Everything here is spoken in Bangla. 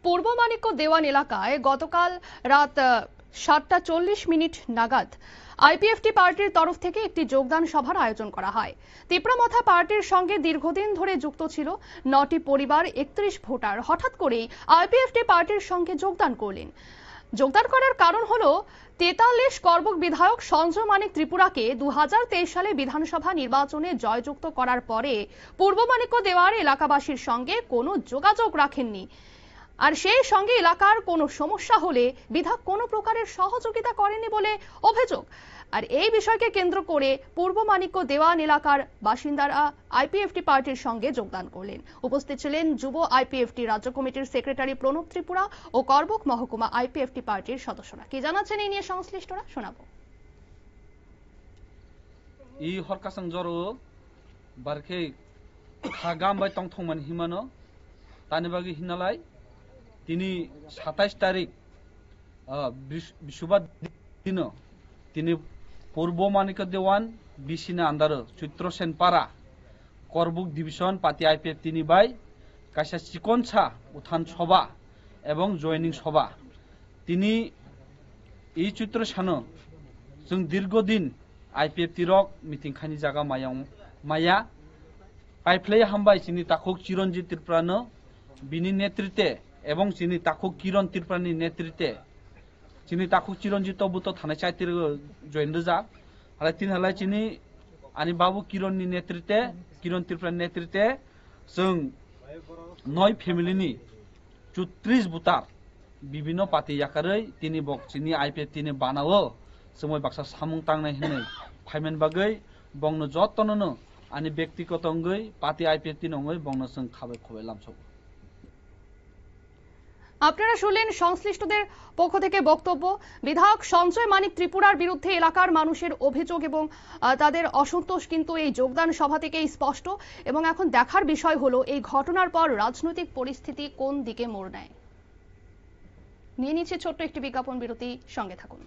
পূর্ব মানিক্য দেওয়ান এলাকায় গতকাল রাত 7:40 নাগাদ আইপিএফটি পার্টির তরফ থেকে একটি যোগদান সভার আয়োজন করা হয়। তিপ্রামথা পার্টির সঙ্গে দীর্ঘদিন ধরে যুক্ত ছিল 9টি পরিবার 31 ভোটার হঠাৎ করেই আইপিএফটি পার্টির সঙ্গে যোগদান করলেন। যোগদান করার কারণ হলো 43 করবুক বিধায়ক সঞ্জয় মানিক ত্রিপুরাকে 2023 সালে বিধানসভা নির্বাচনে জয়যুক্ত করার পরে পূর্ব মানিক্য দেওয়ার এলাকাবাসীর সঙ্গে কোনো যোগাযোগ রাখেননি, আর সেই সঙ্গে এলাকার কোনো সমস্যা হলে বিধায়ক কোনো প্রকারের সহযোগিতা করেনি বলে অভিযোগ। আর এই বিষয়কে কেন্দ্র করে পূর্ব মানিক্য দেওয়ান এলাকার বাসিন্দারা আইপিএফটি পার্টির সঙ্গে যোগদান করলেন। উপস্থিত ছিলেন যুব আইপিএফটি রাজ্য কমিটির সেক্রেটারি প্রণব ত্রিপুরা ও করবুক মহকুমা আইপিএফটি পার্টির সদস্যরা। কি জানাচ্ছেন এই নিয়ে সংশ্লিষ্টরা, শোনাবো। ই হরকাসং জরো বারকে খাগাম বাই টংথংমান হিমানো তানিবাগি হিনালাই তিনি 27 তারিখ বৃহস্পতিবার দিন তিনি পূর্ব মানিক্য দেওয়ান বিশিনা আন্দার চৈত্র সেনপাড়া করবুক ডিভিশন পাতি আইপিএফ তিনি বাই কাইসা চিকনসা উত্থান সভা এবং জয়নিং সভা তিনি এই চৈত্র সানো जों দীর্ঘদিন আইপিএফ তিরক মিটিং খানি জায়গা মায়া পাইফ্লাই হামবাই চিনি তাকুক চিরঞ্জিত ত্রিপুরানো বিনি নেতৃত্বে এবং চিনি তাকুক কিরণ ত্রিপুরানি নেতৃত্বে চিনি তাকুক চিরঞ্জিত বুত থানায় চাইতির জয়েন রোজা হালাই তিন হালাই চিনি আনি বাবু কিরণनि নেতৃত্বে কিরণ ত্রিপুরাनि নেতৃত্বে जों 9 ফ্যামিলিनि 34 বুতার বিভিন্ন পাতি ইয়াকাरै তিনি বক চিনি আইপিএফ তিনি বানাও সময় বাক্সা সামুং টাंनाय হিনে ফাইমেন বাগै বংনো যতনनो আনি ব্যক্তিগত অঙ্গৈ পাতি আইপিএফ তিনি অঙ্গৈ বংনো जों খাবে খবে লামসব। আপনারা শুনলেন সংশ্লিষ্টদের পক্ষ থেকে বক্তব্য। বিধায়ক সঞ্জয় মানিক ত্রিপুরার বিরুদ্ধে এলাকার মানুষের অভিযোগ এবং তাদের অসন্তোষ কিন্তু এই যোগদান সভা থেকেই স্পষ্ট, এবং এখন দেখার বিষয় হলো এই ঘটনার পর রাজনৈতিক পরিস্থিতি কোন দিকে মোড় নেয়। নিয়ে নিচ্ছে ছোট্ট একটি বিজ্ঞাপন বিরতি, সঙ্গে থাকুন।